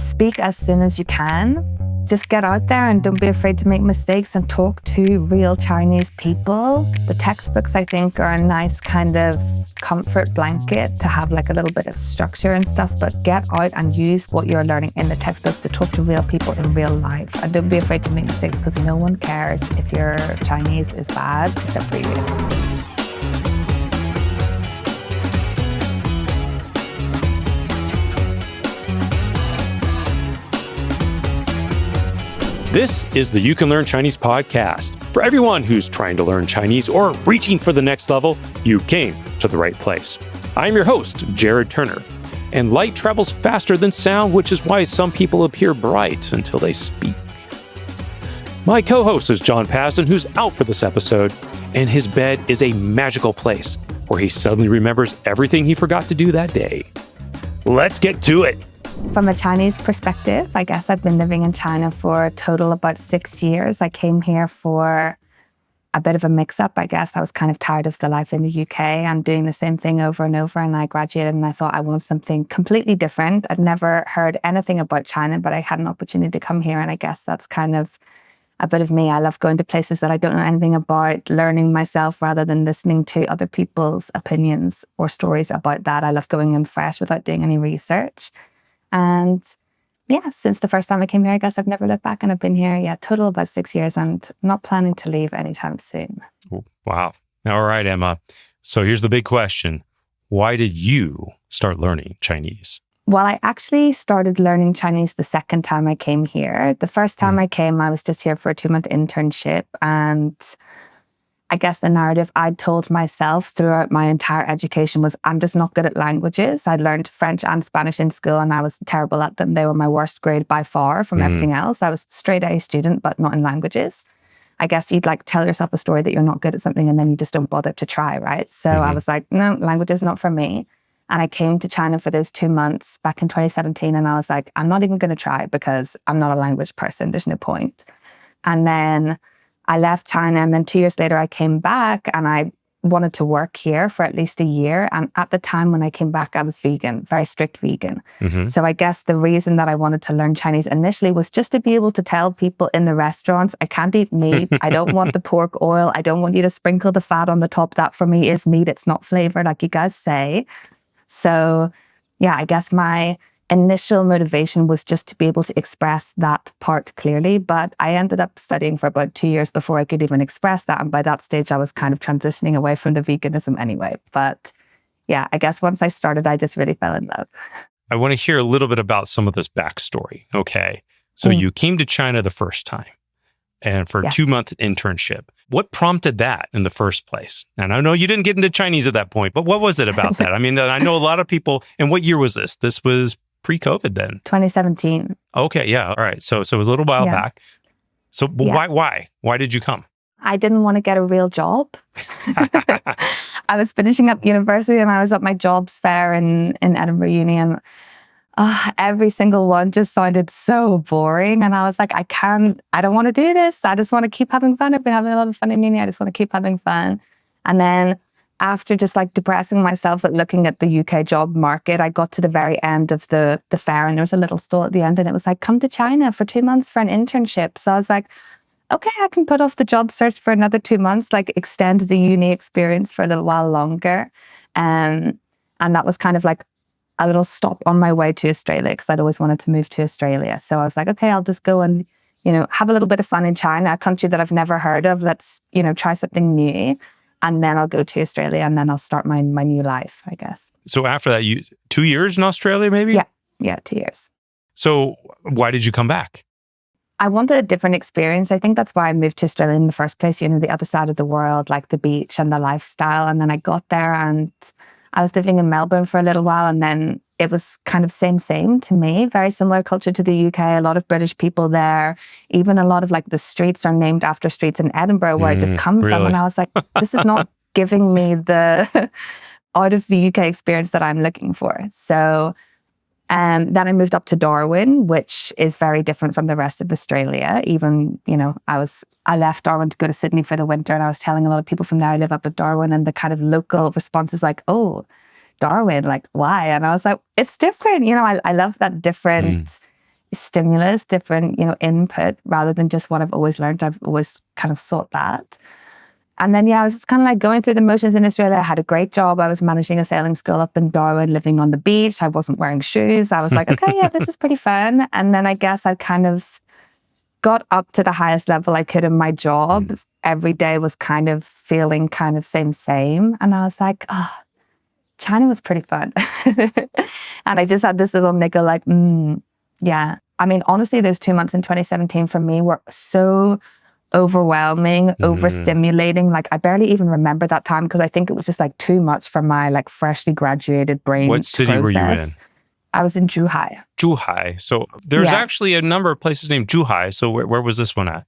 speak as soon as you can. Just get out there and don't be afraid to make mistakes and talk to real Chinese people. The textbooks, I think, are a nice kind of comfort blanket to have like a little bit of structure and stuff, but get out and use what you're learning in the textbooks to talk to real people in real life. And don't be afraid to make mistakes because no one cares if your Chinese is bad except for you. This is the You Can Learn Chinese podcast. For everyone who's trying to learn Chinese or reaching for the next level, you came to the right place. I'm your host, Jared Turner. And light travels faster than sound, which is why some people appear bright until they speak. My co-host is John Pasden, who's out for this episode, and his bed is a magical place where he suddenly remembers everything he forgot to do that day. Let's get to it. From a Chinese perspective, I guess I've been living in China for a total about 6 years. I came here for a bit of a mix-up, I guess. I was kind of tired of the life in the UK and doing the same thing over and over. And I graduated and I thought I want something completely different. I'd never heard anything about China, but I had an opportunity to come here. And I guess that's kind of a bit of me. I love going to places that I don't know anything about, learning myself rather than listening to other people's opinions or stories about that. I love going in fresh without doing any research. And yeah, since the first time I came here, I guess I've never looked back, and I've been here, total about 6 years, and not planning to leave anytime soon. Wow. All right, Emma. So here's the big question. Why did you start learning Chinese? Well, I actually started learning Chinese the second time I came here. The first time I came, I was just here for a 2-month internship, and I guess the narrative I'd told myself throughout my entire education was I'm just not good at languages. I learned French and Spanish in school and I was terrible at them. They were my worst grade by far from everything else. I was a straight A student, but not in languages. I guess you'd like tell yourself a story that you're not good at something and then you just don't bother to try, right? So I was like, no, language is not for me. And I came to China for those 2 months back in 2017 and I was like, I'm not even going to try because I'm not a language person. There's no point. And then I left China, and then 2 years later, I came back and I wanted to work here for at least a year. And at the time when I came back, I was vegan, very strict vegan. So I guess the reason that I wanted to learn Chinese initially was just to be able to tell people in the restaurants, I can't eat meat. I don't want the pork oil. I don't want you to sprinkle the fat on the top. That for me is meat. It's not flavored like you guys say. So yeah, I guess my initial motivation was just to be able to express that part clearly, but I ended up studying for about 2 years before I could even express that. And by that stage, I was kind of transitioning away from the veganism anyway. But yeah, I guess once I started, I just really fell in love. I want to hear a little bit about some of this backstory. Okay. So you came to China the first time and for a 2-month internship. What prompted that in the first place? And I know you didn't get into Chinese at that point, but what was it about that? I mean, I know a lot of people, and what year was this? This was pre-COVID then? 2017. Okay, yeah. All right. So it was a little while back. So why? Why did you come? I didn't want to get a real job. I was finishing up university and I was at my jobs fair in Edinburgh Uni, and every single one just sounded so boring. And I was like, I don't want to do this. I just want to keep having fun. I've been having a lot of fun in uni. I just want to keep having fun. And then after just like depressing myself at looking at the UK job market, I got to the very end of the fair and there was a little stall at the end and it was like, come to China for 2 months for an internship. So I was like, okay, I can put off the job search for another 2 months, like extend the uni experience for a little while longer. And that was kind of like a little stop on my way to Australia because I'd always wanted to move to Australia. So I was like, okay, I'll just go and, have a little bit of fun in China, a country that I've never heard of. Let's, try something new. And then I'll go to Australia and then I'll start my new life, I guess. So after that, 2 years in Australia, maybe? Yeah, 2 years. So why did you come back? I wanted a different experience. I think that's why I moved to Australia in the first place, the other side of the world, like the beach and the lifestyle. And then I got there and I was living in Melbourne for a little while and then it was kind of same to me. Very similar culture to the UK, a lot of British people there. Even a lot of like the streets are named after streets in Edinburgh where I just come from. And I was like, this is not giving me the out of the UK experience that I'm looking for. So then I moved up to Darwin, which is very different from the rest of Australia. Even, I left Darwin to go to Sydney for the winter and I was telling a lot of people from there I live up at Darwin and the kind of local response is like, oh, Darwin, like why? And I was like, it's different. I love that different stimulus, different, input rather than just what I've always learned. I've always kind of sought that. And then, I was just kind of like going through the motions in Australia. I had a great job. I was managing a sailing school up in Darwin, living on the beach. I wasn't wearing shoes. I was like, okay, yeah, this is pretty fun. And then I guess I kind of got up to the highest level I could in my job. Every day was kind of feeling kind of same. And I was like, China was pretty fun. And I just had this little niggle like, yeah. I mean, honestly, those 2 months in 2017 for me were so overwhelming, overstimulating. Like I barely even remember that time because I think it was just like too much for my like freshly graduated brain. What city were you in? I was in Zhuhai. Zhuhai. So there's actually a number of places named Zhuhai. So where was this one at?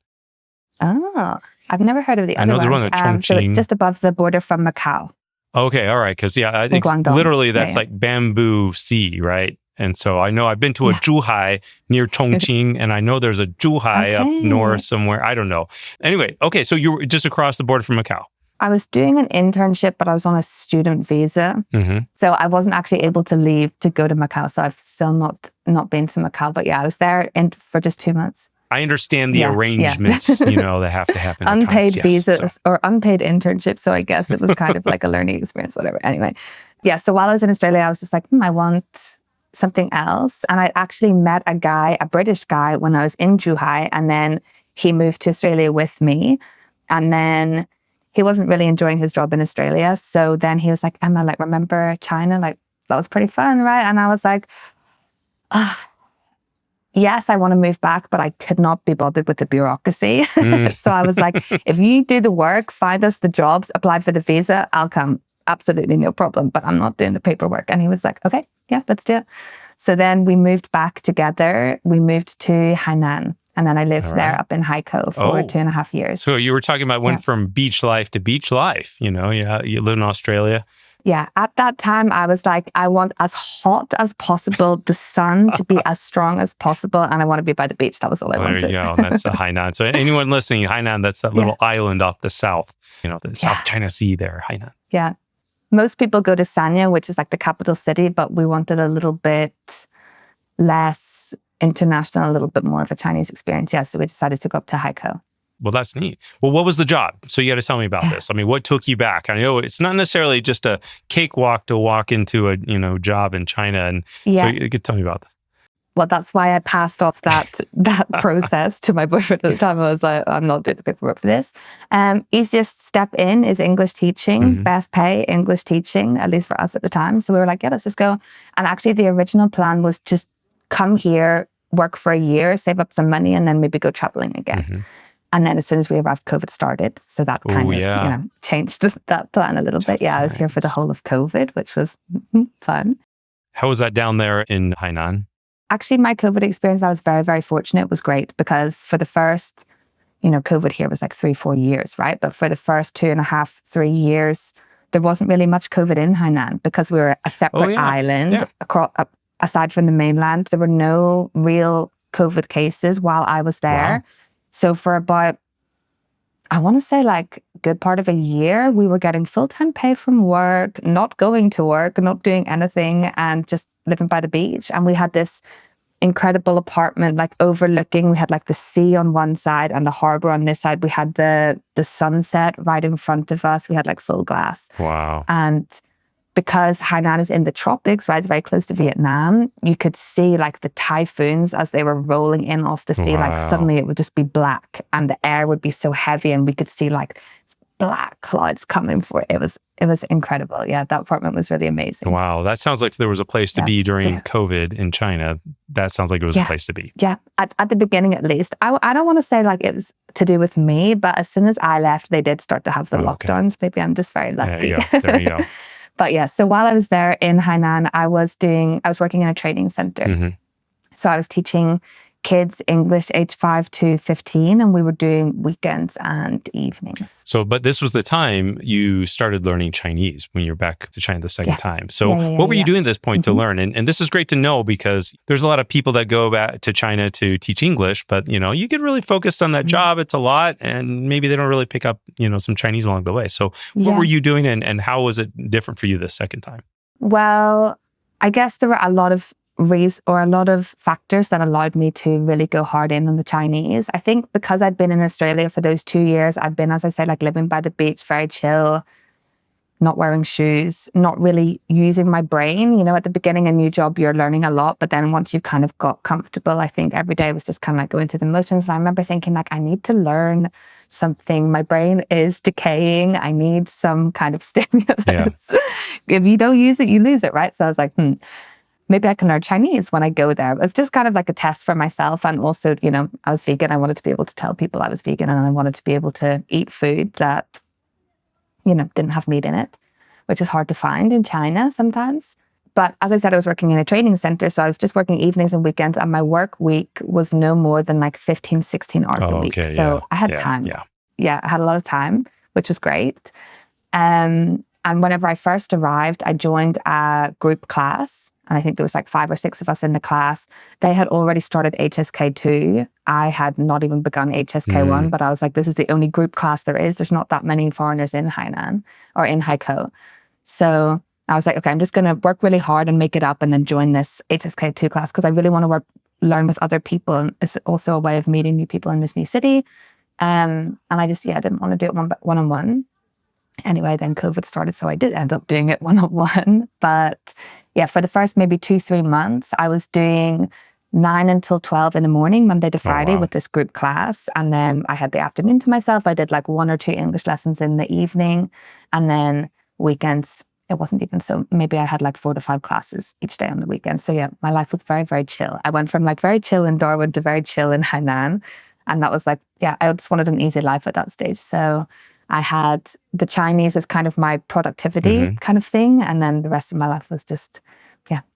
Oh, I've never heard of the other ones. I know there's one at Chongqing. So it's just above the border from Macau. Okay, all right. Because I think literally that's like bamboo sea, right? And so I know I've been to a Zhuhai near Chongqing, and I know there's a Zhuhai up north somewhere. I don't know. Anyway, okay, so you were just across the border from Macau. I was doing an internship, but I was on a student visa. So I wasn't actually able to leave to go to Macau. So I've still not been to Macau. But I was there for just 2 months. I understand the arrangements, that have to happen. Unpaid visas or unpaid internships. So I guess it was kind of like a learning experience, whatever. Anyway, so while I was in Australia, I was just like, I want something else. And I actually met a British guy when I was in Zhuhai, and then he moved to Australia with me. And then he wasn't really enjoying his job in Australia. So then he was like, Emma, like, remember China? Like, that was pretty fun, right? And I was like, yes, I want to move back, but I could not be bothered with the bureaucracy. So I was like, if you do the work, find us the jobs, apply for the visa, I'll come. Absolutely no problem, but I'm not doing the paperwork. And he was like, okay, yeah, let's do it. So then we moved back together. We moved to Hainan. And then I lived there up in Haikou for 2.5 years. So you were talking about went from beach life to beach life. You live in Australia. Yeah. At that time, I was like, I want as hot as possible, the sun to be as strong as possible. And I want to be by the beach. That was all I wanted. There you go. That's a Hainan. So anyone listening, Hainan, that's that little island off the south, the South China Sea there, Hainan. Yeah. Most people go to Sanya, which is like the capital city, but we wanted a little bit less international, a little bit more of a Chinese experience. Yeah, so we decided to go up to Haikou. Well, that's neat. Well, what was the job? So you got to tell me about this. I mean, what took you back? I know it's not necessarily just a cakewalk to walk into a job in China, and so you could tell me about that. Well, that's why I passed off that process to my boyfriend at the time. I was like, I'm not doing the paperwork for this. Easiest step in is English teaching, best pay English teaching, at least for us at the time. So we were like, let's just go. And actually the original plan was just come here, work for a year, save up some money, and then maybe go traveling again. And then as soon as we arrived, COVID started. So that kind of changed that plan a little bit. Yeah, I was here for the whole of COVID, which was fun. How was that down there in Hainan? Actually, my COVID experience, I was very, very fortunate. It was great because for the first, COVID here was like 3-4 years, right? But for the first 2.5, 3 years, there wasn't really much COVID in Hainan because we were a separate island across, aside from the mainland. There were no real COVID cases while I was there. Wow. So for about, I want to say like a good part of a year, we were getting full-time pay from work, not going to work, not doing anything, and just living by the beach. And we had this incredible apartment, like overlooking, we had like the sea on one side and the harbor on this side. We had the sunset right in front of us. We had like full glass. Wow. And because Hainan is in the tropics, right, it's very close to Vietnam, you could see like the typhoons as they were rolling in off the sea. Wow. Like suddenly it would just be black and the air would be so heavy and we could see like black clouds coming for it. It was incredible. Yeah, that apartment was really amazing. Wow, that sounds like there was a place to be during COVID in China. That sounds like it was a place to be. Yeah, at the beginning at least. I don't want to say like it was to do with me, but as soon as I left, they did start to have the lockdowns. Maybe I'm just very lucky. There you go. But yeah, so while I was there in Hainan, I was working in a training center. So I was teaching kids English age 5 to 15, and we were doing weekends and evenings. So, but this was the time you started learning Chinese when you were back to China the second time. So what were you doing at this point to learn? And this is great to know because there's a lot of people that go back to China to teach English, but you get really focused on that job. It's a lot, and maybe they don't really pick up, some Chinese along the way. So what were you doing and how was it different for you this second time? Well, I guess there were a lot of a lot of factors that allowed me to really go hard in on the Chinese. I think because I'd been in Australia for those 2 years, I'd been, as I said, like living by the beach, very chill, not wearing shoes, not really using my brain. You know, at the beginning, a new job, you're learning a lot. But then once you kind of got comfortable, I think every day was just kind of like going through the motions. And I remember thinking like, I need to learn something. My brain is decaying. I need some kind of stimulus. Yeah. If you don't use it, you lose it, right? So I was like, maybe I can learn Chinese when I go there. It's just kind of like a test for myself. And also, you know, I was vegan. I wanted to be able to tell people I was vegan, and I wanted to be able to eat food that, you know, didn't have meat in it, which is hard to find in China sometimes. But as I said, I was working in a training center. So I was just working evenings and weekends, and my work week was no more than like 15, 16 hours a week. So I had time. Yeah, I had a lot of time, which was great. And whenever I first arrived, I joined a group class. And I think there was like 5 or 6 of us in the class. They had already started HSK2. I had not even begun HSK1, but I was like, this is the only group class there is. There's not that many foreigners in Hainan or in Haikou. So I was like, okay, I'm just going to work really hard and make it up and then join this HSK2 class because I really want to learn with other people. And it's also a way of meeting new people in this new city. And I just, didn't want to do it one-on-one. Anyway, then COVID started, so I did end up doing it one-on-one. But yeah, for the first maybe 2-3 months, I was doing 9 until 12 in the morning, Monday to Friday with this group class. And then I had the afternoon to myself. I did like 1 or 2 English lessons in the evening. And then weekends, it wasn't even so, maybe I had like 4 to 5 classes each day on the weekend. So yeah, my life was very, very chill. I went from like very chill in Darwin to very chill in Hainan. And that was like, I just wanted an easy life at that stage. So I had the Chinese as kind of my productivity kind of thing. And then the rest of my life was just,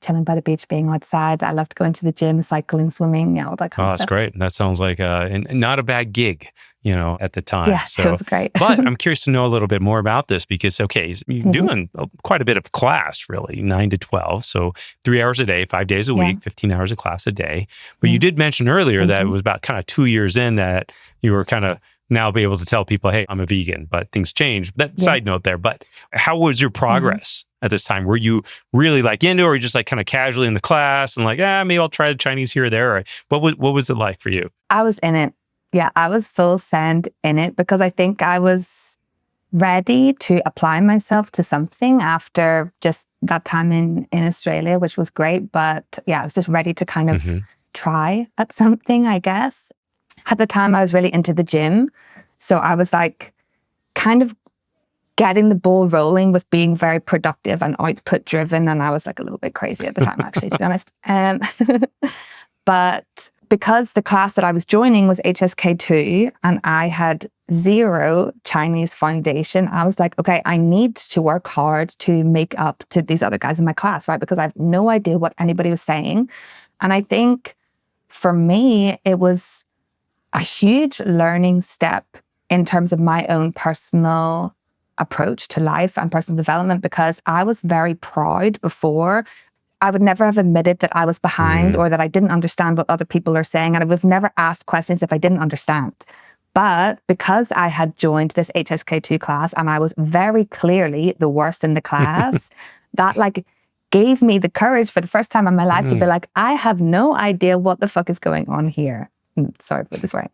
chilling by the beach, being outside. I loved going to the gym, cycling, swimming, all that kind of stuff. That's great. That sounds like not a bad gig, you know, at the time. Yeah, it was great. But I'm curious to know a little bit more about this because, okay, you're doing quite a bit of class, really, 9 to 12. So 3 hours a day, 5 days a week, 15 hours of class a day. But you did mention earlier that it was about kind of 2 years in that you were kind of now be able to tell people, hey, I'm a vegan, but things change. That side note there. But how was your progress at this time? Were you really like into it, or were you just like kind of casually in the class and like, maybe I'll try the Chinese here or there? Or what was it like for you? I was in it. Yeah, I was full send in it because I think I was ready to apply myself to something after just that time in Australia, which was great. But yeah, I was just ready to kind of try at something, I guess. At the time, I was really into the gym. So I was like kind of getting the ball rolling with being very productive and output driven. And I was like a little bit crazy at the time, actually, to be honest. But because the class that I was joining was HSK2 and I had 0 Chinese foundation, I was like, okay, I need to work hard to make up to these other guys in my class, right? Because I have no idea what anybody was saying. And I think for me, it was a huge learning step in terms of my own personal approach to life and personal development, because I was very proud before. I would never have admitted that I was behind or that I didn't understand what other people are saying. And I would have never asked questions if I didn't understand. But because I had joined this HSK2 class and I was very clearly the worst in the class, that like gave me the courage for the first time in my life to be like, I have no idea what the fuck is going on here. Sorry for this, right?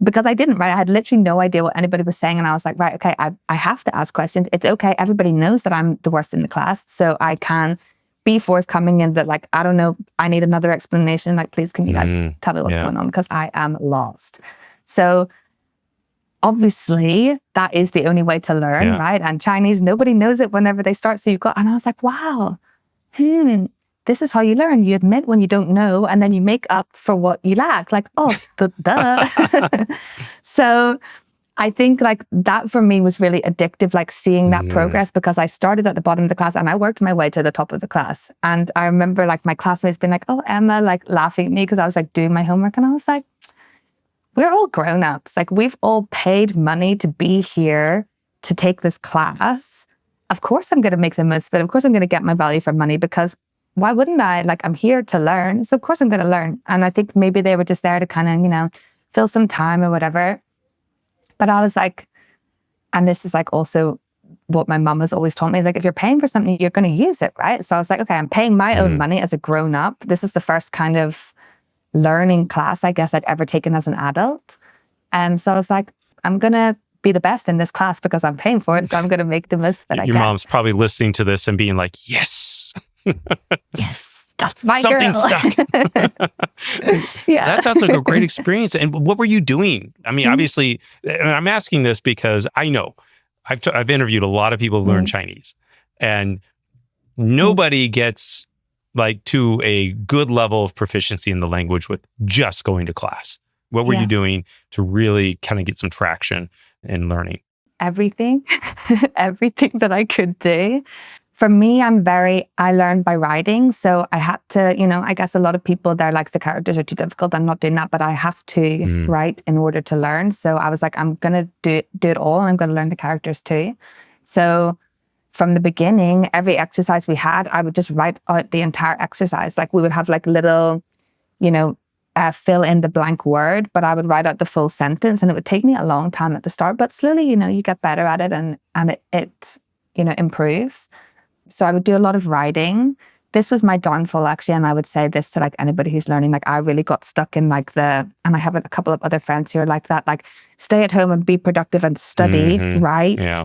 Because I didn't, right? I had literally no idea what anybody was saying. And I was like, right, okay, I have to ask questions. It's okay. Everybody knows that I'm the worst in the class. So I can be forthcoming in that, like, I don't know, I need another explanation. Like, please, can you guys tell me what's going on? Because I am lost. So obviously that is the only way to learn, right? And Chinese, nobody knows it whenever they start. So and I was like, wow, this is how you learn. You admit when you don't know, and then you make up for what you lack. Like, duh. So I think like that for me was really addictive, like seeing that progress, because I started at the bottom of the class and I worked my way to the top of the class. And I remember like my classmates being like, oh, Emma, like laughing at me because I was like doing my homework. And I was like, we're all grown-ups. Like, we've all paid money to be here to take this class. Of course I'm going to make the most of it. Of course I'm going to get my value for money, because why wouldn't I? Like, I'm here to learn. So of course I'm going to learn. And I think maybe they were just there to kind of, fill some time or whatever. But I was like, and this is like also what my mum has always taught me is like, if you're paying for something, you're going to use it, right? So I was like, okay, I'm paying my own money as a grown up. This is the first kind of learning class I guess I'd ever taken as an adult. And so I was like, I'm going to be the best in this class because I'm paying for it. So I'm going to make the most of it, I guess. Your mom's probably listening to this and being like, yes. Yes, that's my Something girl. stuck. Yeah. That sounds like a great experience. And what were you doing? I mean, obviously, and I'm asking this because I know I've interviewed a lot of people who learn Chinese, and nobody gets like to a good level of proficiency in the language with just going to class. What were you doing to really kind of get some traction in learning? Everything, everything that I could do. For me, I learned by writing. So I had to, I guess a lot of people, they're like, the characters are too difficult. I'm not doing that, but I have to write in order to learn. So I was like, I'm going to do it all, and I'm going to learn the characters too. So from the beginning, every exercise we had, I would just write out the entire exercise. Like we would have like little, fill in the blank word, but I would write out the full sentence, and it would take me a long time at the start, but slowly, you get better at it, and it improves. So I would do a lot of writing. This was my downfall, actually, and I would say this to like anybody who's learning. Like I really got stuck in like and I have a couple of other friends who are like that, like stay at home and be productive and study, right? Yeah.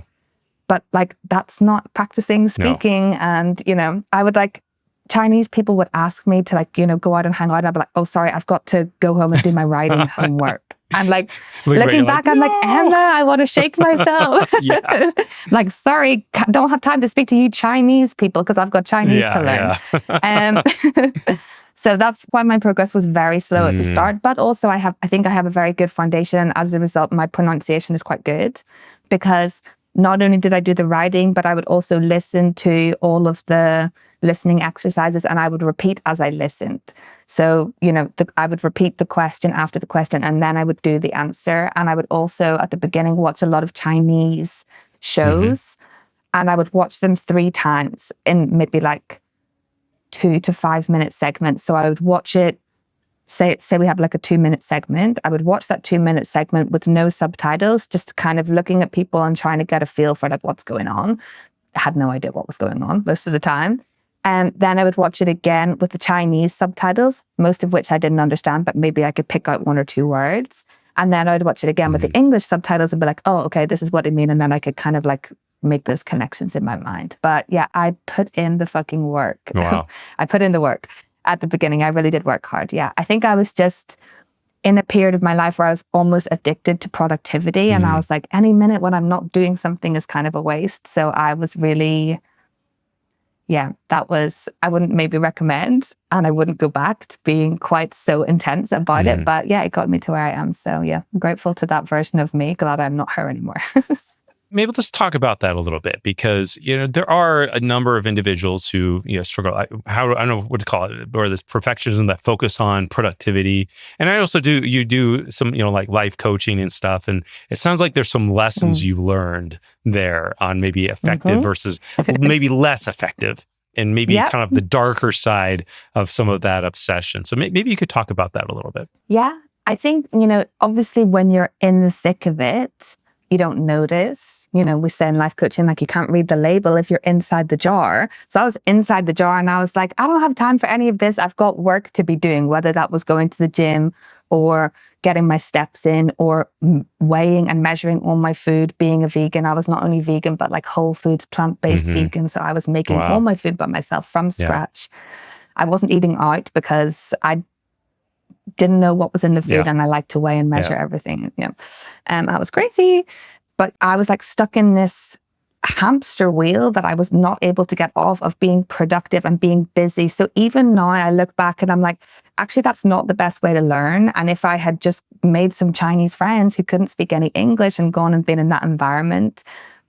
But like that's not practicing speaking. No. And I would like Chinese people would ask me to like go out and hang out, and I'd be like, oh sorry, I've got to go home and do my writing homework. And like looking back, I'm like, Emma, I want to shake myself. Like, sorry, don't have time to speak to you Chinese people because I've got Chinese to learn. So that's why my progress was very slow at the start. But also I think I have a very good foundation. As a result, my pronunciation is quite good, because not only did I do the writing, but I would also listen to all of the listening exercises, and I would repeat as I listened. So, I would repeat the question after the question, and then I would do the answer. And I would also, at the beginning, watch a lot of Chinese shows, and I would watch them 3 times in maybe like 2 to 5 minute segments. So I would watch it, say we have like a 2-minute segment. I would watch that 2-minute segment with no subtitles, just kind of looking at people and trying to get a feel for like what's going on. I had no idea what was going on most of the time. And then I would watch it again with the Chinese subtitles, most of which I didn't understand, but maybe I could pick out 1 or 2 words. And then I'd watch it again with the English subtitles and be like, oh, okay, this is what I mean. And then I could kind of like make those connections in my mind. But yeah, I put in the fucking work. Wow. I put in the work at the beginning. I really did work hard. Yeah. I think I was just in a period of my life where I was almost addicted to productivity. And I was like, any minute when I'm not doing something is kind of a waste. So I was really... I wouldn't maybe recommend, and I wouldn't go back to being quite so intense about it. But yeah, it got me to where I am. So yeah, I'm grateful to that version of me. Glad I'm not her anymore. Maybe let's talk about that a little bit, because there are a number of individuals who struggle. I don't know what to call it, or this perfectionism that focus on productivity. And I also you do some like life coaching and stuff. And it sounds like there's some lessons you've learned there on maybe effective versus maybe less effective, and maybe kind of the darker side of some of that obsession. So maybe you could talk about that a little bit. Yeah, I think obviously when you're in the thick of it, you don't notice. We say in life coaching, like you can't read the label if you're inside the jar. So I was inside the jar and I was like, I don't have time for any of this. I've got work to be doing, whether that was going to the gym or getting my steps in or weighing and measuring all my food, being a vegan. I was not only vegan, but like whole foods, plant-based vegan. So I was making all my food by myself from scratch. I wasn't eating out because I didn't know what was in the food, and I like to weigh and measure everything. I was crazy, but I was like stuck in this hamster wheel that I was not able to get off of being productive and being busy. So even now I look back and I'm like, actually, that's not the best way to learn. And if I had just made some Chinese friends who couldn't speak any English and gone and been in that environment,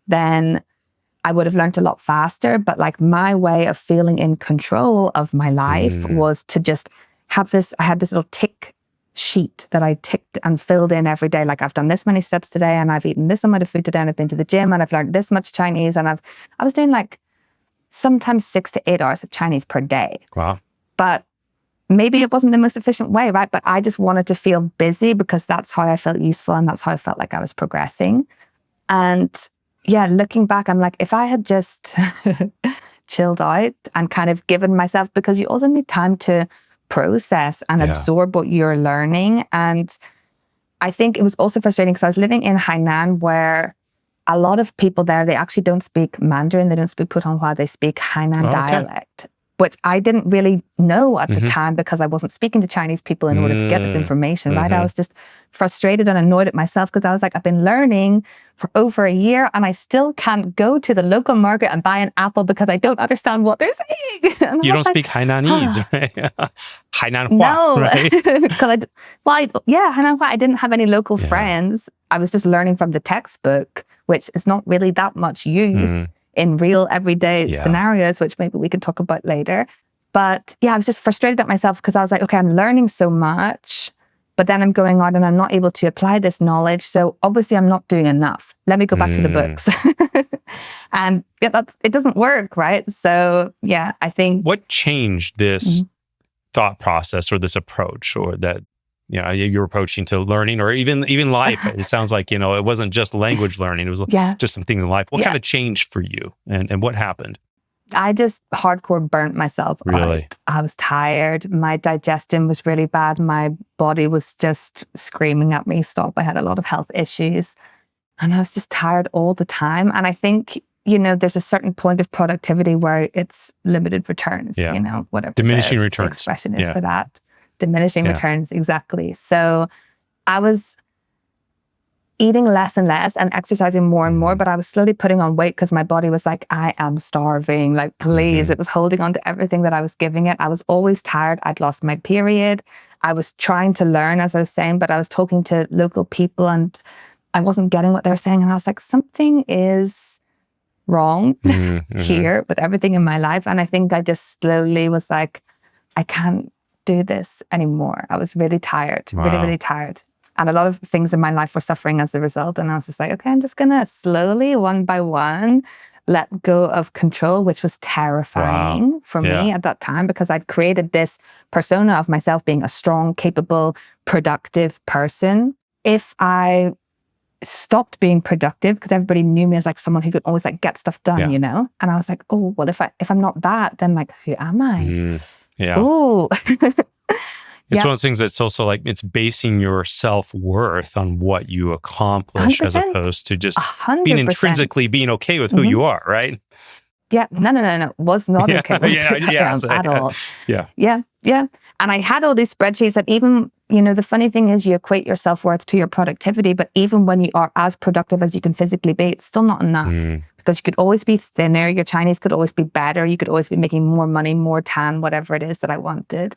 then I would have learned a lot faster. But like my way of feeling in control of my life was to just have this, I had this little tick sheet that I ticked and filled in every day. Like I've done this many steps today and I've eaten this amount of food today and I've been to the gym and I've learned this much Chinese and I was doing like sometimes 6 to 8 hours of Chinese per day. Wow. But maybe it wasn't the most efficient way, right? But I just wanted to feel busy because that's how I felt useful and that's how I felt like I was progressing. And yeah, looking back, I'm like, if I had just chilled out and kind of given myself, because you also need time to process and absorb what you're learning. And I think it was also frustrating because I was living in Hainan, where a lot of people there, they actually don't speak Mandarin. They don't speak Putonghua. They speak Hainan dialect, which I didn't really know at the time because I wasn't speaking to Chinese people in order to get this information, right? I was just frustrated and annoyed at myself because I was like, I've been learning for over a year and I still can't go to the local market and buy an apple because I don't understand what they're saying. You don't speak Hainanese, right? Hainan Hua, no, right? Hainan Hua. I didn't have any local friends. I was just learning from the textbook, which is not really that much use in real everyday scenarios, which maybe we can talk about later. But yeah, I was just frustrated at myself because I was like, okay, I'm learning so much, but then I'm going on and I'm not able to apply this knowledge. So obviously I'm not doing enough. Let me go back to the books. And it doesn't work, right? So yeah, I think... What changed this thought process or this approach, or that you're approaching to learning, or even life? It sounds like, it wasn't just language learning. It was just some things in life. What kind of changed for you, and what happened? I just hardcore burnt myself out. I was tired. My digestion was really bad. My body was just screaming at me, stop. I had a lot of health issues. And I was just tired all the time. And I think, there's a certain point of productivity where it's limited returns, whatever diminishing the returns expression is for that. Diminishing returns, exactly. So I was eating less and less and exercising more and more, but I was slowly putting on weight because my body was like, I am starving, like, please. It was holding on to everything that I was giving it. I was always tired. I'd lost my period. I was trying to learn, as I was saying, but I was talking to local people and I wasn't getting what they were saying. And I was like, something is wrong here with everything in my life. And I think I just slowly was like, I can't do this anymore. I was really tired, really, really tired. And a lot of things in my life were suffering as a result. And I was just like, okay, I'm just going to slowly, one by one, let go of control, which was terrifying for me at that time, because I'd created this persona of myself being a strong, capable, productive person. If I stopped being productive, because everybody knew me as like someone who could always like get stuff done, and I was like, oh, well, if I'm not that, then like, who am I? Oh, it's one of those things that's also like, it's basing your self-worth on what you accomplish 100%. As opposed to just 100%. being okay with who you are, right? Yeah, no. Was not okay with at all. Yeah. And I had all these spreadsheets that even, the funny thing is you equate your self-worth to your productivity, but even when you are as productive as you can physically be, it's still not enough. Because you could always be thinner, your Chinese could always be better, you could always be making more money, more tan, whatever it is that I wanted.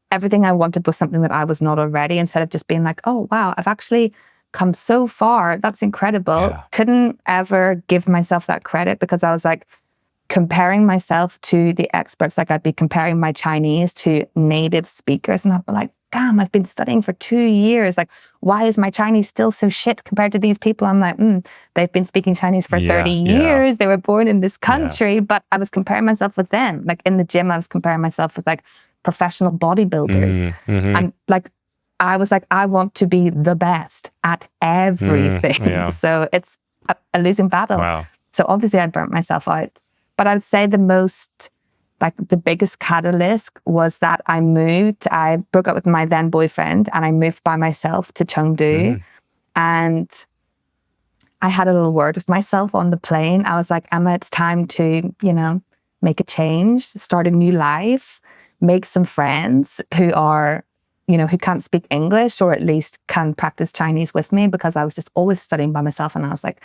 Everything I wanted was something that I was not already, instead of just being like, oh, wow, I've actually come so far. That's incredible. Yeah. Couldn't ever give myself that credit because I was like comparing myself to the experts. Like I'd be comparing my Chinese to native speakers and I'd be like, damn, I've been studying for 2 years. Like, why is my Chinese still so shit compared to these people? I'm like, they've been speaking Chinese for 30 years. They were born in this country, but I was comparing myself with them. Like in the gym, I was comparing myself with like professional bodybuilders. And like, I was like, I want to be the best at everything. So it's a losing battle. Wow. So obviously I burnt myself out. But I'd say the biggest catalyst was that I broke up with my then boyfriend and I moved by myself to Chengdu. And I had a little word with myself on the plane. I was like, Emma, it's time to, make a change, start a new life, make some friends who are, who can't speak English or at least can practice Chinese with me, because I was just always studying by myself. And I was like,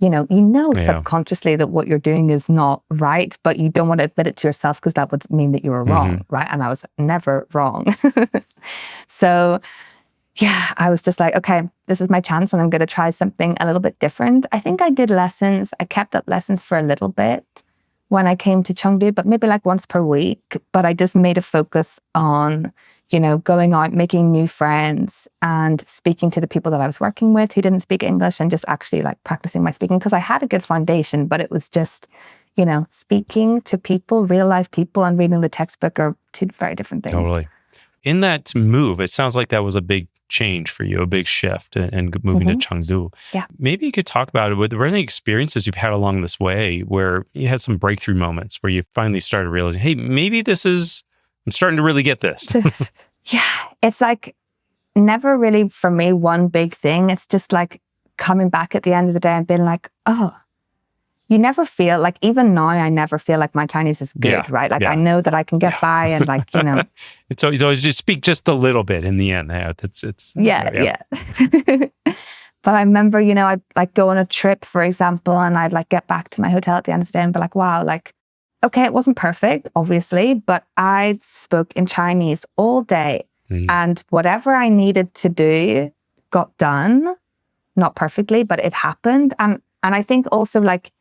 subconsciously that what you're doing is not right, but you don't want to admit it to yourself because that would mean that you were wrong, right? And I was never wrong. So yeah, I was just like, okay, this is my chance and I'm going to try something a little bit different. I think I did lessons. I kept up lessons for a little bit when I came to Chengdu, but maybe like once per week. But I just made a focus on, going out, making new friends and speaking to the people that I was working with who didn't speak English and just actually like practicing my speaking, because I had a good foundation, but it was just, speaking to people, real life people, and reading the textbook are two very different things. Totally. in that move, it sounds like that was a big change for you, a big shift and moving to Chengdu. Yeah. Maybe you could talk about it. Were there any experiences you've had along this way where you had some breakthrough moments where you finally started realizing, hey, maybe I'm starting to really get this. Yeah, it's like never really for me one big thing. It's just like coming back at the end of the day and being like, oh, you never feel like, even now, I never feel like my Chinese is good, right? Like I know that I can get by and like, It's always just speak just a little bit in the end. Yeah. But I remember, I'd like go on a trip, for example, and I'd like get back to my hotel at the end of the day and be like, wow, like, okay, it wasn't perfect, obviously, but I spoke in Chinese all day and whatever I needed to do got done, not perfectly, but it happened. And I think also like,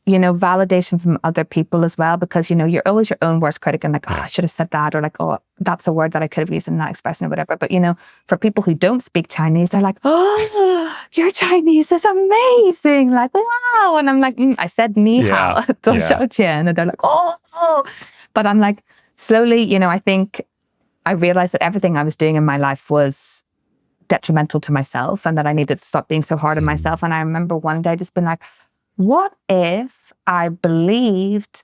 validation from other people as well, because, you're always your own worst critic and like, oh, I should have said that, or like, oh, that's a word that I could have used in that expression or whatever. But, for people who don't speak Chinese, they're like, oh, your Chinese is amazing. Like, wow. And I'm like, I said ni hao, and they're like, oh. But I'm like, slowly, I think I realized that everything I was doing in my life was detrimental to myself and that I needed to stop being so hard on myself. And I remember one day just being like, what if I believed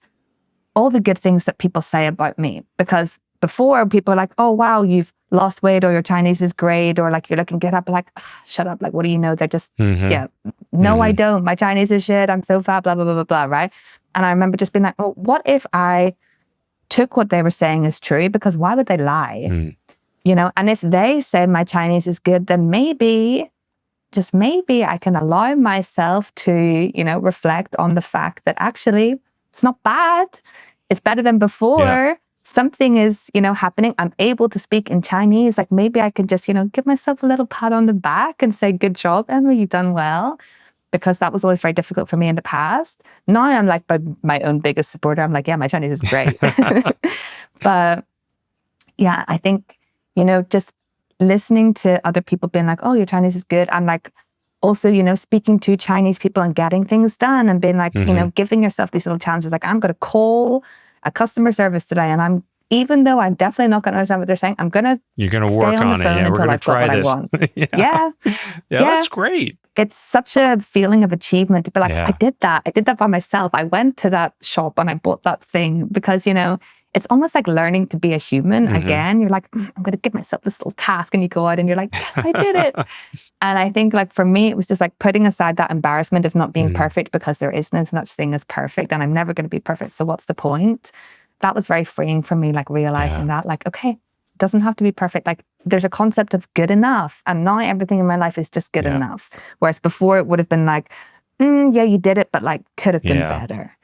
all the good things that people say about me? Because before people are like, oh, wow, you've lost weight, or your Chinese is great, or like you're looking good up, like, shut up. Like, what do you know? They're just, no, I don't. My Chinese is shit. I'm so fat, blah, blah, blah, blah, blah, right? And I remember just being like, well, what if I took what they were saying as true? Because why would they lie? And if they say my Chinese is good, then maybe, just maybe I can allow myself to, reflect on the fact that actually it's not bad. It's better than before. Yeah. Something is, happening. I'm able to speak in Chinese. Like maybe I can just, give myself a little pat on the back and say, good job, Emma, you've done well. Because that was always very difficult for me in the past. Now I'm like my own biggest supporter. I'm like, yeah, my Chinese is great. But yeah, I think, just listening to other people being like, oh, your Chinese is good. And like also, speaking to Chinese people and getting things done and being like, giving yourself these little challenges. Like I'm going to call a customer service today and even though I'm definitely not going to understand what they're saying, you're going to work on it. Yeah, we're going to try this. Yeah, that's great. It's such a feeling of achievement to be like, I did that by myself. I went to that shop and I bought that thing because, it's almost like learning to be a human again. You're like, I'm going to give myself this little task, and you go out and you're like, yes, I did it. And I think like for me, it was just like putting aside that embarrassment of not being perfect, because there is no such thing as perfect and I'm never going to be perfect. So what's the point? That was very freeing for me, like realizing that like, okay, it doesn't have to be perfect. Like there's a concept of good enough. And now everything in my life is just good enough. Whereas before it would have been like, yeah, you did it, but like could have been better.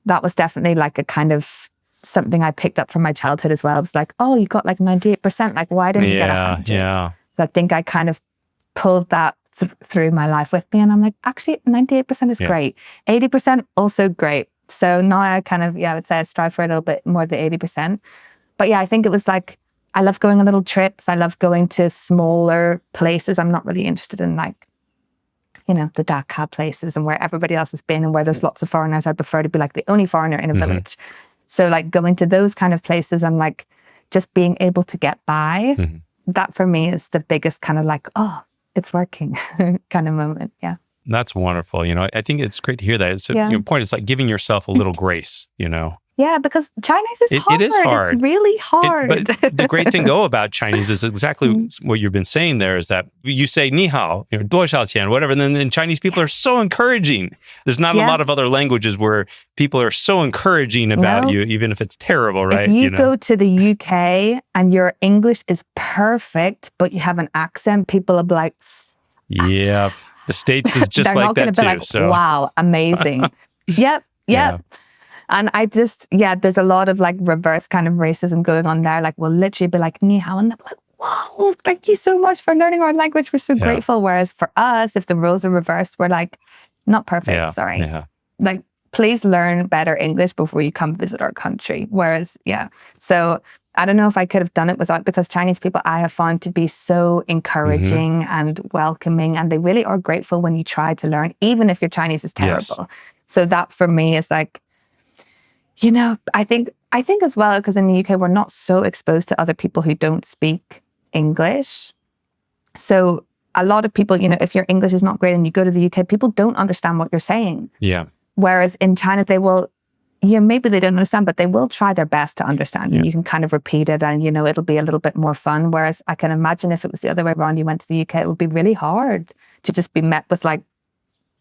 That was definitely like a kind of something I picked up from my childhood as well. It was like, oh, you got like 98%. Like, why didn't you get 100? Yeah. I think I kind of pulled that through my life with me. And I'm like, actually, 98% is great. 80% also great. So now I kind of, I would say I strive for a little bit more of the 80%. But yeah, I think it was like, I love going on little trips. I love going to smaller places. I'm not really interested in like, the Dakar places and where everybody else has been and where there's lots of foreigners. I prefer to be like the only foreigner in a village. So like going to those kind of places and like just being able to get by, that for me is the biggest kind of like, oh, it's working kind of moment. Yeah. That's wonderful. I think it's great to hear that. So your point is like giving yourself a little grace, Yeah, because Chinese is hard. It is hard. It's really hard. But the great thing, though, about Chinese is exactly what you've been saying there is that you say ni hao, 多少钱, whatever, and then Chinese people are so encouraging. There's not a lot of other languages where people are so encouraging about you, even if it's terrible, right? If you go to the UK and your English is perfect, but you have an accent, people will be like... Yeah, the States is just like that too. They're not going to be like, wow, amazing. Yep. Yeah. And I just, there's a lot of like reverse kind of racism going on there. Like we'll literally be like, ni hao, and they're like, wow, thank you so much for learning our language. We're so grateful. Whereas for us, if the roles are reversed, we're like, not perfect, sorry. Yeah. Like, please learn better English before you come visit our country. Whereas, so I don't know if I could have done it without, because Chinese people I have found to be so encouraging and welcoming, and they really are grateful when you try to learn, even if your Chinese is terrible. So that for me is like, I think as well, because in the UK, we're not so exposed to other people who don't speak English. So a lot of people, if your English is not great and you go to the UK, people don't understand what you're saying. Yeah. Whereas in China, they will, maybe they don't understand, but they will try their best to understand. Yeah. And you can kind of repeat it and, it'll be a little bit more fun. Whereas I can imagine if it was the other way around, you went to the UK, it would be really hard to just be met with like, I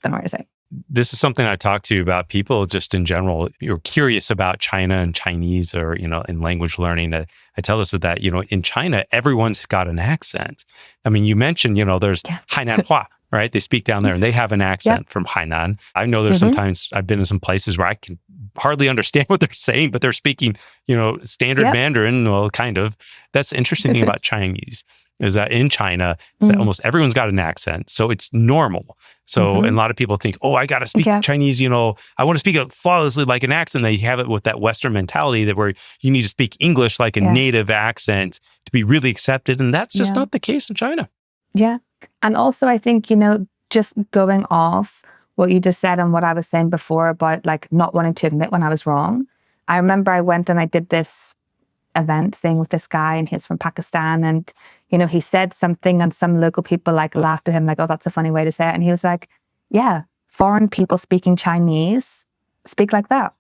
don't know what to say. This is something I talk to about people just in general. You're curious about China and Chinese or, in language learning. I tell us that, in China, everyone's got an accent. I mean, you mentioned, there's Hainan Hua, right? They speak down there and they have an accent from Hainan. I know there's sometimes I've been in some places where I can hardly understand what they're saying, but they're speaking, standard Mandarin. Well, kind of. That's the interesting thing about Chinese is that in China, almost everyone's got an accent. So it's normal. So and a lot of people think, oh, I got to speak Chinese, I want to speak it flawlessly like an accent. They have it with that Western mentality that where you need to speak English like a native accent to be really accepted. And that's just not the case in China. Yeah. And also I think, just going off what you just said and what I was saying before about like not wanting to admit when I was wrong. I remember I went and I did this event thing with this guy and he's from Pakistan and, he said something and some local people like laughed at him like, oh, that's a funny way to say it. And he was like, yeah, foreign people speaking Chinese speak like that.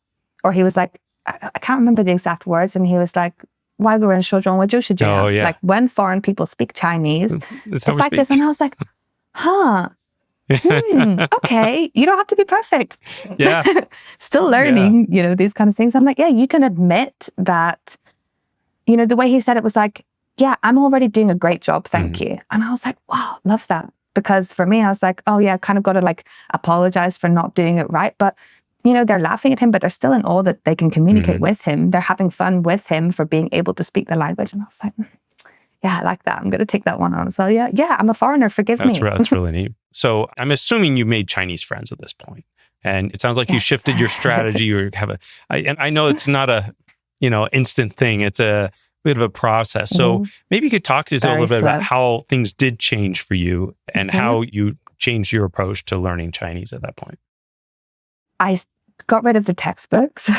Or he was like, I can't remember the exact words. And he was like, why go in Oh, yeah. Like when foreign people speak Chinese, it's like speak. this. And I was like, okay, you don't have to be perfect. Yeah. Still learning, these kind of things. I'm like, yeah, you can admit that, the way he said it was like, yeah, I'm already doing a great job. Thank you. And I was like, wow, love that. Because for me, I was like, oh yeah, kind of got to like apologize for not doing it right. But, they're laughing at him, but they're still in awe that they can communicate with him. They're having fun with him for being able to speak the language. And I was like, yeah, I like that. I'm going to take that one on as well. Yeah, I'm a foreigner. Forgive me. That's really neat. So I'm assuming you made Chinese friends at this point. And it sounds like you shifted your strategy or and I know it's not a, instant thing. It's a bit of a process. So maybe you could talk to us a little bit about how things did change for you and how you changed your approach to learning Chinese at that point. I got rid of the textbooks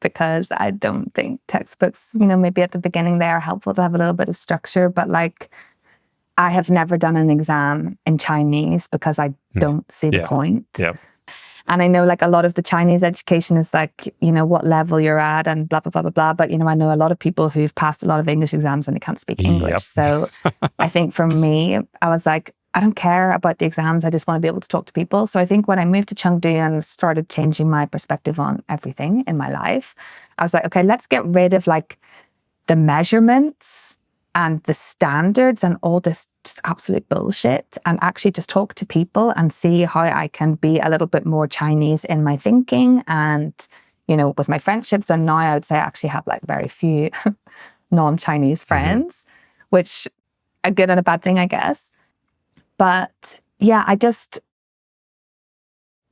because I don't think textbooks, maybe at the beginning they are helpful to have a little bit of structure, but like I have never done an exam in Chinese because I don't see the point. Yeah. And I know like a lot of the Chinese education is like, what level you're at and blah, blah, blah, blah, blah. But, I know a lot of people who've passed a lot of English exams and they can't speak English. Yep. So I think for me, I was like, I don't care about the exams. I just want to be able to talk to people. So I think when I moved to Chengdu and started changing my perspective on everything in my life, I was like, okay, let's get rid of like the measurements and the standards and all this just absolute bullshit and actually just talk to people and see how I can be a little bit more Chinese in my thinking and, with my friendships. And now I would say I actually have like very few non-Chinese friends, which a good and a bad thing, I guess. But yeah, I just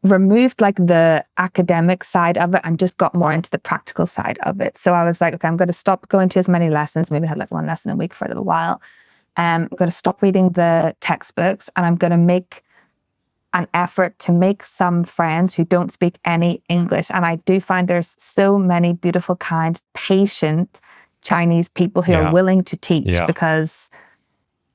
removed like the academic side of it and just got more into the practical side of it. So I was like, okay, I'm going to stop going to as many lessons. Maybe I had like one lesson a week for a little while. I'm going to stop reading the textbooks and I'm going to make an effort to make some friends who don't speak any English. And I do find there's so many beautiful, kind, patient Chinese people who are willing to teach because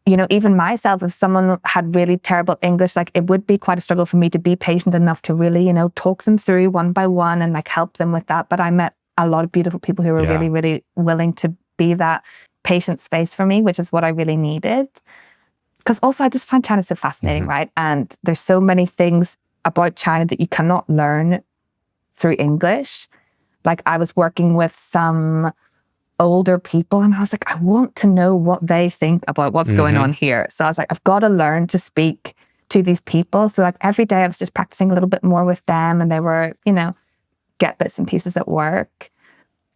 even myself, if someone had really terrible English, like it would be quite a struggle for me to be patient enough to really, talk them through one by one and like help them with that. But I met a lot of beautiful people who were really, really willing to be that patient space for me, which is what I really needed. Because also I just find China so fascinating, right? And there's so many things about China that you cannot learn through English. Like I was working with some older people and I was like, I want to know what they think about what's going on here. So I was like, I've got to learn to speak to these people. So like every day I was just practicing a little bit more with them and they were, get bits and pieces at work.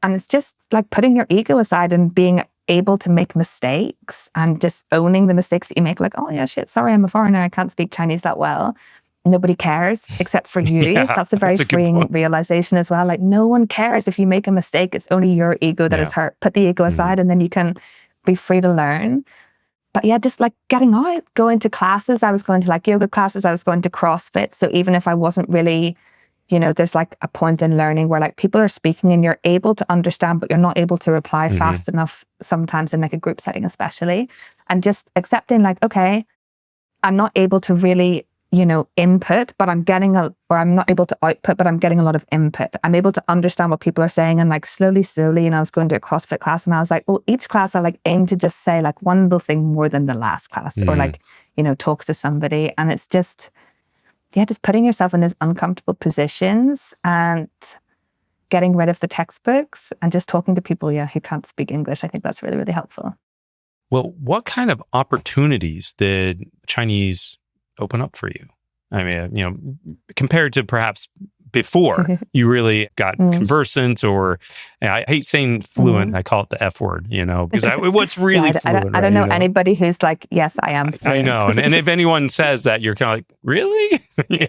And it's just like putting your ego aside and being able to make mistakes and just owning the mistakes that you make. Like, oh yeah, shit, sorry, I'm a foreigner. I can't speak Chinese that well. Nobody cares except for you. That's a very freeing realization as well. Like no one cares if you make a mistake. It's only your ego that is hurt. Put the ego aside and then you can be free to learn. But yeah, just like getting out, going to classes. I was going to like yoga classes. I was going to CrossFit. So even if I wasn't really there's like a point in learning where like people are speaking and you're able to understand, but you're not able to reply fast enough sometimes in like a group setting, especially. And just accepting like, okay, I'm not able to really, input, but I'm not able to output, but I'm getting a lot of input. I'm able to understand what people are saying, and like slowly, I was going to a CrossFit class and I was like, well, each class I like aim to just say like one little thing more than the last class, or like, talk to somebody. And it's just putting yourself in those uncomfortable positions and getting rid of the textbooks and just talking to people, who can't speak English. I think that's really, really helpful. Well, what kind of opportunities did Chinese open up for you? I mean, compared to perhaps before you really got conversant, or I hate saying fluent. I call it the F word, because what's really fluent? I don't know anybody who's like, yes, I am fluent. I know. And if anyone says that, you're kind of like, really?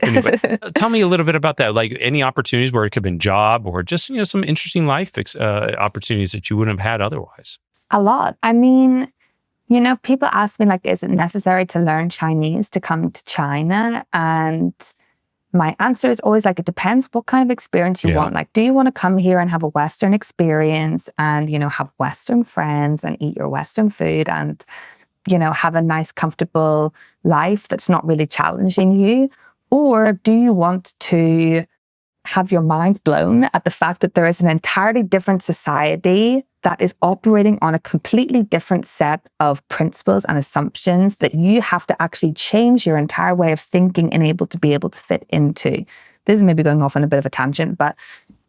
Anyway, tell me a little bit about that. Like any opportunities where it could have been job or just, some interesting life opportunities that you wouldn't have had otherwise. A lot. I mean, people ask me like, is it necessary to learn Chinese to come to China? And my answer is always like, it depends what kind of experience you want. Like, do you want to come here and have a Western experience and, have Western friends and eat your Western food and, have a nice, comfortable life that's not really challenging you? Or do you want to have your mind blown at the fact that there is an entirely different society that is operating on a completely different set of principles and assumptions that you have to actually change your entire way of thinking and able to fit into? This is maybe going off on a bit of a tangent, but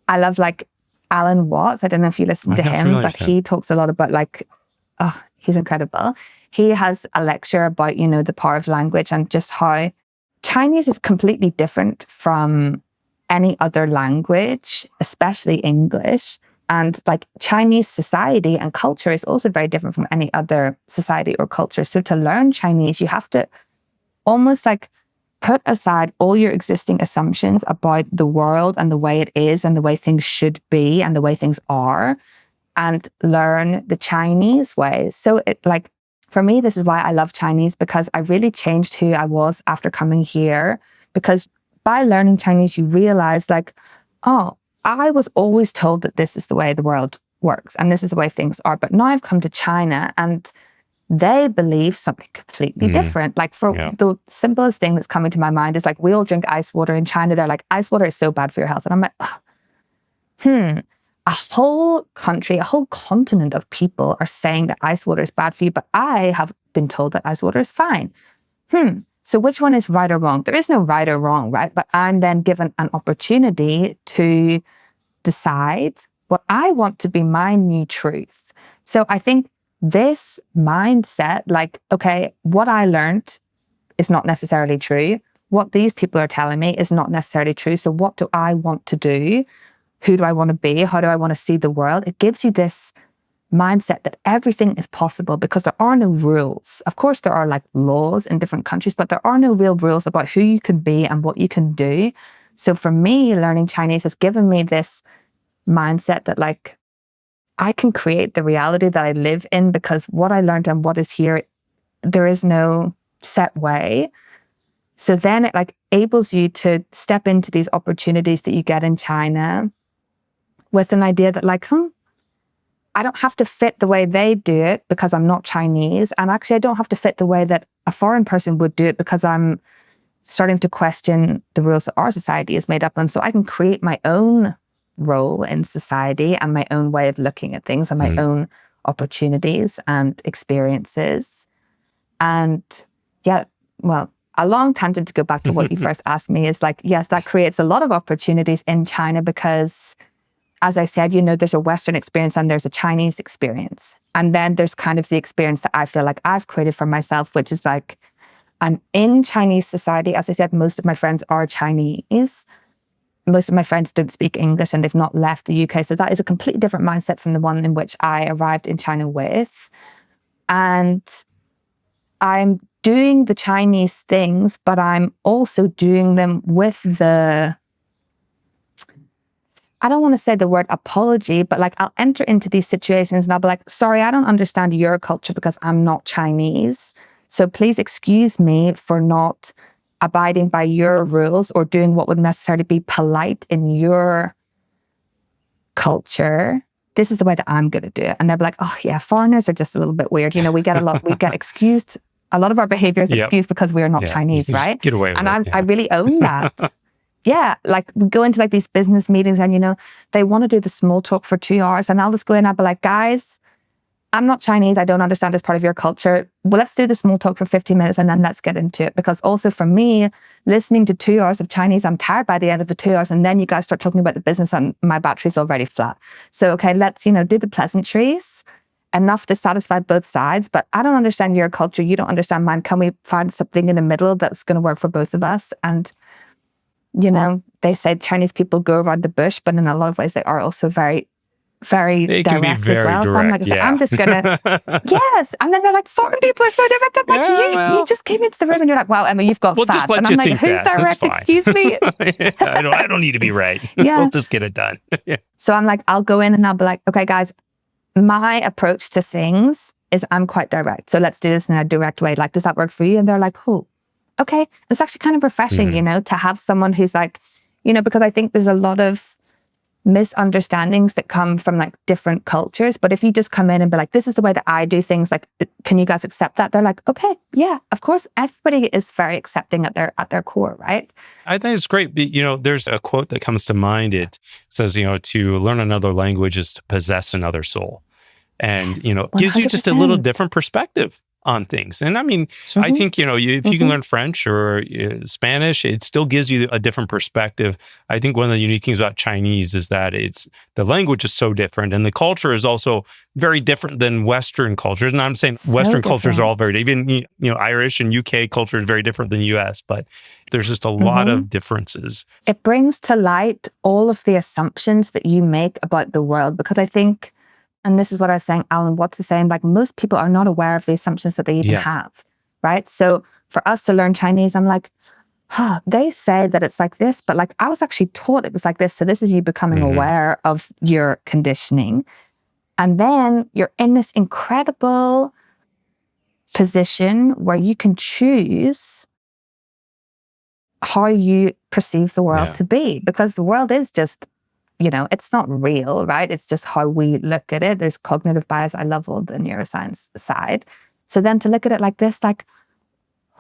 I love like Alan Watts. I don't know if you listen to him, but he talks a lot about like, he's incredible. He has a lecture about, the power of language and just how Chinese is completely different from any other language, especially English. And like Chinese society and culture is also very different from any other society or culture. So to learn Chinese, you have to almost like put aside all your existing assumptions about the world and the way it is and the way things should be and the way things are, and learn the Chinese ways. So it like, for me, this is why I love Chinese, because I really changed who I was after coming here. Because by learning Chinese, you realize like, I was always told that this is the way the world works and this is the way things are. But now I've come to China and they believe something completely different. Like the simplest thing that's coming to my mind is like, we all drink ice water in China. They're like, ice water is so bad for your health. And I'm like, a whole country, a whole continent of people are saying that ice water is bad for you. But I have been told that ice water is fine. So which one is right or wrong? There is no right or wrong, right? But I'm then given an opportunity to decide what I want to be my new truth. So I think this mindset, like, okay, what I learned is not necessarily true. What these people are telling me is not necessarily true. So what do I want to do? Who do I want to be? How do I want to see the world? It gives you this mindset that everything is possible because there are no rules. Of course, there are like laws in different countries, but there are no real rules about who you can be and what you can do. So for me, learning Chinese has given me this mindset that like, I can create the reality that I live in because what I learned and what is here, there is no set way. So then it like enables you to step into these opportunities that you get in China with an idea that like, I don't have to fit the way they do it because I'm not Chinese. And actually, I don't have to fit the way that a foreign person would do it because I'm starting to question the rules that our society is made up on. So I can create my own role in society and my own way of looking at things and my own opportunities and experiences. And a long tangent to go back to what you first asked me is like, yes, that creates a lot of opportunities in China because, as I said, there's a Western experience and there's a Chinese experience. And then there's kind of the experience that I feel like I've created for myself, which is like, I'm in Chinese society. As I said, most of my friends are Chinese. Most of my friends don't speak English and they've not left the UK. So that is a completely different mindset from the one in which I arrived in China with. And I'm doing the Chinese things, but I'm also doing them with I don't want to say the word apology, but like I'll enter into these situations and I'll be like, sorry, I don't understand your culture because I'm not Chinese. So please excuse me for not abiding by your rules or doing what would necessarily be polite in your culture, this is the way that I'm going to do it. And they're like, oh yeah, foreigners are just a little bit weird. We get excused. A lot of our behavior is excused because we're not Chinese, right? Get away with and it. I really own that. Yeah, like we go into like these business meetings and, they want to do the small talk for 2 hours and I'll just go in and I'll be like, guys, I'm not Chinese. I don't understand this part of your culture. Well, let's do the small talk for 15 minutes and then let's get into it. Because also for me, listening to 2 hours of Chinese, I'm tired by the end of the 2 hours. And then you guys start talking about the business and my battery's already flat. So, okay, let's, do the pleasantries, enough to satisfy both sides. But I don't understand your culture. You don't understand mine. Can we find something in the middle that's going to work for both of us? And they say Chinese people go around the bush, but in a lot of ways they are also very, very it direct can be very as well. Direct, so I'm like, I'm just gonna, yes. And then they're like, foreign people are so direct. I'm like, you just came into the room and you're like, wow, Emma, you've got we'll fat. Just let and you I'm like, think who's that. direct? Excuse me. I don't need to be right. Yeah. We'll just get it done. So I'm like, I'll go in and I'll be like, okay, guys, my approach to things is I'm quite direct. So let's do this in a direct way. Like, does that work for you? And they're like, oh, okay. It's actually kind of refreshing, to have someone who's like, because I think there's a lot of misunderstandings that come from like different cultures. But if you just come in and be like, this is the way that I do things, like, can you guys accept that? They're like, okay, yeah, of course. Everybody is very accepting at their core, right? I think it's great. There's a quote that comes to mind. It says, to learn another language is to possess another soul. And, it gives you just a little different perspective on things. And I mean, I think, if you can learn French or Spanish, it still gives you a different perspective. I think one of the unique things about Chinese is that the language is so different and the culture is also very different than Western cultures. And I'm saying Western cultures are all very, even, Irish and UK culture is very different than US, but there's just a lot of differences. It brings to light all of the assumptions that you make about the world, because I think, and this is what I was saying, Alan Watts is saying, like, most people are not aware of the assumptions that they even have, right? So for us to learn Chinese, I'm like, they say that it's like this, but like, I was actually taught it was like this. So this is you becoming aware of your conditioning. And then you're in this incredible position where you can choose how you perceive the world to be, because the world is just, it's not real, right? It's just how we look at it. There's cognitive bias. I love all the neuroscience side. So then to look at it like this, like,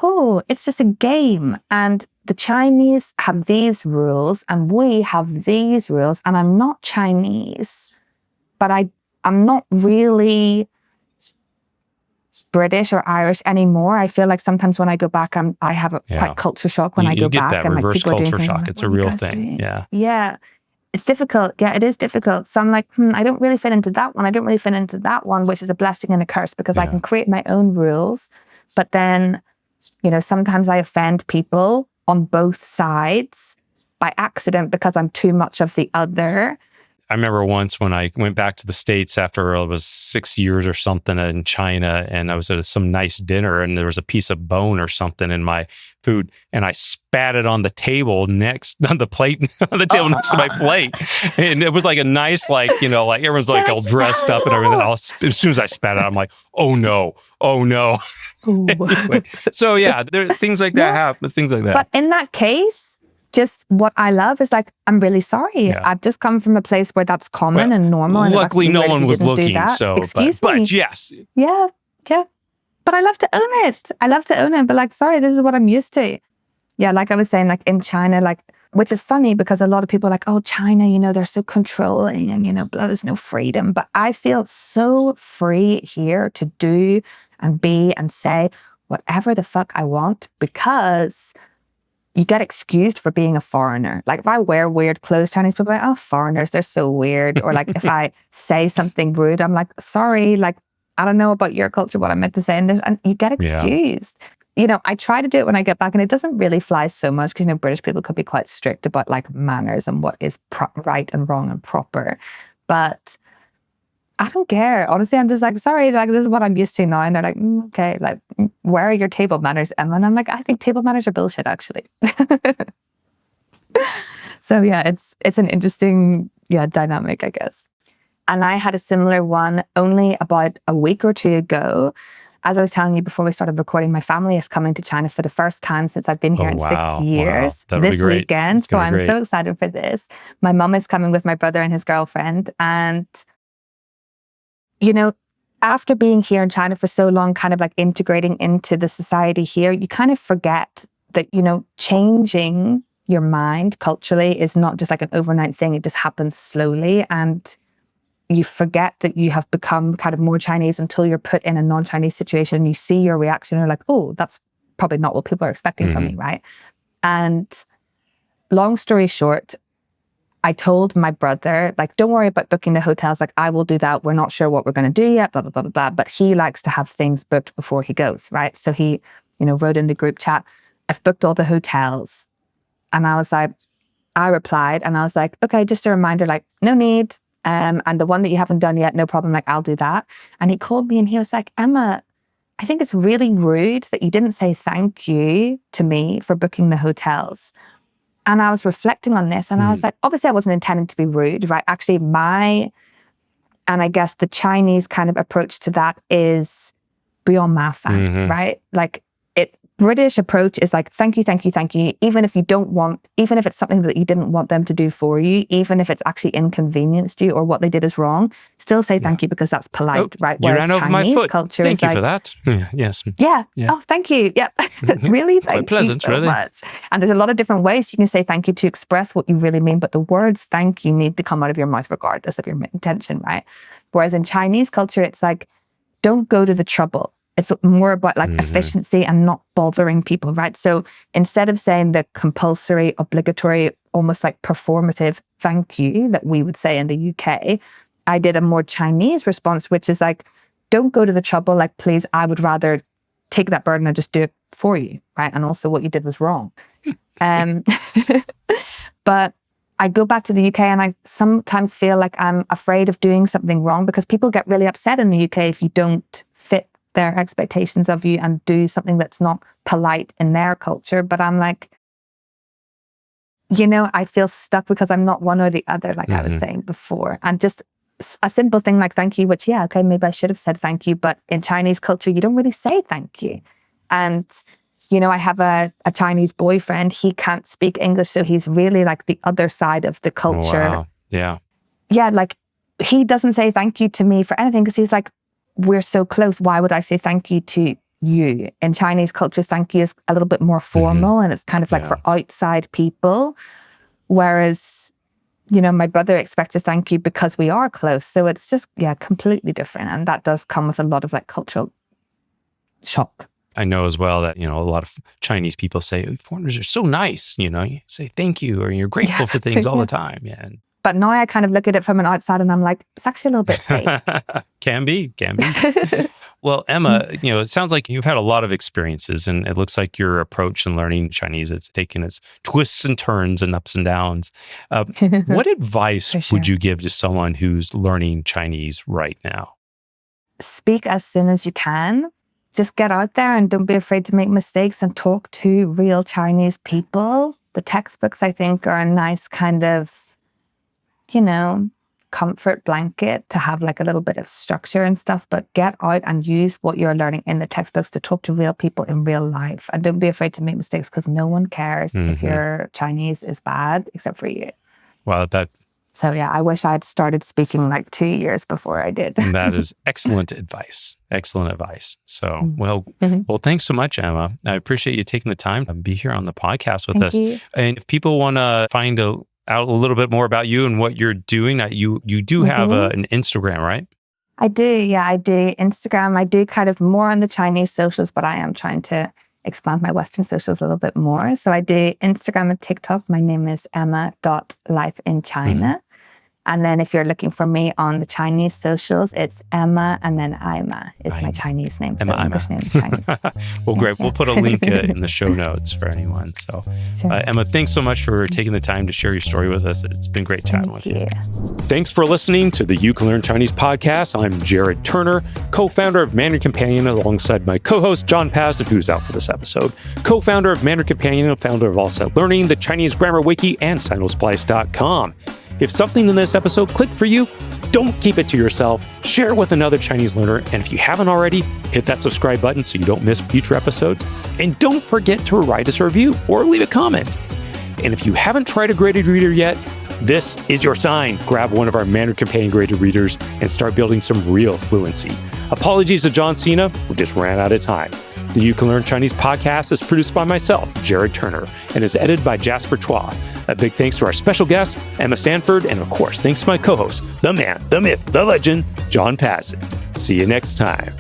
oh, it's just a game. And the Chinese have these rules and we have these rules. And I'm not Chinese, but I'm not really British or Irish anymore. I feel like sometimes when I go back, I have a quite culture shock when I go back. That and like reverse people are doing culture things. shock. Like, it's a real thing. Yeah. Yeah. It's difficult. Yeah, it is difficult. So I'm like, I don't really fit into that one. I don't really fit into that one, which is a blessing and a curse, because I can create my own rules. But then, sometimes I offend people on both sides by accident because I'm too much of the other. I remember once when I went back to the States after it was 6 years or something in China, and I was at some nice dinner and there was a piece of bone or something in my food, and I spat it on the table next on the plate on the table next to my plate, and it was like a nice, like everyone's like all dressed up and everything. As soon as I spat it, I'm like, oh no. Anyway, so yeah, there are things like that happen. Things like that. But in that case, just what I love is like, I'm really sorry. Yeah. I've just come from a place where that's common and normal. And luckily, no one was looking. So, excuse me. But yes. Yeah. But I love to own it. But like, sorry, this is what I'm used to. Yeah, like I was saying, like in China, like, which is funny because a lot of people are like, oh, China, they're so controlling and, there's no freedom. But I feel so free here to do and be and say whatever the fuck I want, because you get excused for being a foreigner. Like if I wear weird clothes, Chinese people are like, oh, foreigners, they're so weird. Or like if I say something rude, I'm like, sorry, like, I don't know about your culture, what I meant to say. And you get excused. I try to do it when I get back, and it doesn't really fly so much because, British people could be quite strict about like manners and what is right and wrong and proper. But I don't care. Honestly, I'm just like, sorry, like this is what I'm used to now. And they're like, okay, like, where are your table manners, Emma? And I'm like, I think table manners are bullshit, actually. So yeah, it's an interesting, dynamic, I guess. And I had a similar one only about a week or two ago. as I was telling you before we started recording, my family is coming to China for the first time since I've been here in 6 years this weekend. So I'm so excited for this. My mum is coming with my brother and his girlfriend. And, you know, after being here in China for so long, kind of like integrating into the society here, you kind of forget that, you know, changing your mind culturally is not just like an overnight thing. It just happens slowly. And you forget that you have become kind of more Chinese until you're put in a non-Chinese situation and you see your reaction and you're like, oh, that's probably not what people are expecting from me, right? And long story short, I told my brother, like, don't worry about booking the hotels. Like, I will do that. We're not sure what we're going to do yet, blah, blah, blah, blah, blah. But he likes to have things booked before he goes, right? So he, you know, wrote in the group chat, I've booked all the hotels. And I replied and I was like, okay, just a reminder, like, no need. And the one that you haven't done yet, no problem. Like, I'll do that. And he called me and he was like, Emma, I think it's really rude that you didn't say thank you to me for booking the hotels. And I was reflecting on this and I was like, obviously I wasn't intending to be rude, right? Actually, and I guess the Chinese kind of approach to that is 不用麻烦, right? Like, British approach is like, thank you, thank you, thank you. Even if it's something that you didn't want them to do for you, even if it's actually inconvenienced you or what they did is wrong, still say thank you because that's polite, right? Whereas you ran over my foot. Culture thank is you like, for that. Yes. Yeah. Oh, thank you. Yep. Really? Thank you so really. much. And there's a lot of different ways you can say thank you to express what you really mean, but the words thank you need to come out of your mouth regardless of your intention, right? Whereas in Chinese culture, it's like, don't go to the trouble. It's more about like efficiency and not bothering people, right? So instead of saying the compulsory, obligatory, almost like performative thank you that we would say in the UK, I did a more Chinese response, which is like, don't go to the trouble. Like, please, I would rather take that burden and just do it for you, right? And also what you did was wrong. But I go back to the UK and I sometimes feel like I'm afraid of doing something wrong because people get really upset in the UK if you don't fit their expectations of you and do something that's not polite in their culture. But I'm like, you know, I feel stuck because I'm not one or the other, like I was saying before. And just a simple thing like thank you, which, yeah, okay, maybe I should have said thank you. But in Chinese culture, you don't really say thank you. And, you know, I have a Chinese boyfriend. He can't speak English. So he's really like the other side of the culture. Oh, wow. Yeah. Yeah, like he doesn't say thank you to me for anything because he's like, we're so close. Why would I say thank you to you? In Chinese culture, thank you is a little bit more formal and it's kind of like for outside people. Whereas, you know, my brother expects a thank you because we are close. So it's just, completely different. And that does come with a lot of like cultural shock. I know as well that, you know, a lot of Chinese people say, foreigners are so nice, you know, you say thank you or you're grateful for things all the time. Yeah. But now I kind of look at it from an outside and I'm like, it's actually a little bit fake. Can be. Well, Emma, you know, it sounds like you've had a lot of experiences and it looks like your approach in learning Chinese, it's taken its twists and turns and ups and downs. What advice would you give to someone who's learning Chinese right now? Speak as soon as you can. Just get out there and don't be afraid to make mistakes and talk to real Chinese people. The textbooks, I think, are a nice kind of, you know, comfort blanket to have like a little bit of structure and stuff, but get out and use what you're learning in the textbooks to talk to real people in real life. And don't be afraid to make mistakes because no one cares if your Chinese is bad except for you. Well, So yeah, I wish I had started speaking like 2 years before I did. That is excellent advice. Excellent advice. So, well, thanks so much, Emma. I appreciate you taking the time to be here on the podcast with us. You. And if people want to find out a little bit more about you and what you're doing, you do have an Instagram, right? I do. Yeah, I do. Instagram, I do kind of more on the Chinese socials, but I am trying to expand my Western socials a little bit more. So I do Instagram and TikTok. My name is emma.lifeinchina. And then if you're looking for me on the Chinese socials, it's Emma and then Ima is my Chinese name. Emma, so English name, Chinese. Well, great. We'll put a link in the show notes for anyone. So Emma, thanks so much for taking the time to share your story with us. It's been great chatting with you. Thanks for listening to the You Can Learn Chinese podcast. I'm Jared Turner, co-founder of Mandarin Companion, alongside my co-host, John Paston, who's out for this episode, co-founder of Mandarin Companion, founder of All Set Learning, the Chinese Grammar Wiki, and SignalSplice.com. If something in this episode clicked for you, don't keep it to yourself. Share it with another Chinese learner. And if you haven't already, hit that subscribe button so you don't miss future episodes. And don't forget to write us a review or leave a comment. And if you haven't tried a graded reader yet, this is your sign. Grab one of our Mandarin Companion graded readers and start building some real fluency. Apologies to John Cena, we just ran out of time. The You Can Learn Chinese podcast is produced by myself, Jared Turner, and is edited by Jasper Chua. A big thanks to our special guest, Emma Sandford, and of course, thanks to my co-host, the man, the myth, the legend, John Passon. See you next time.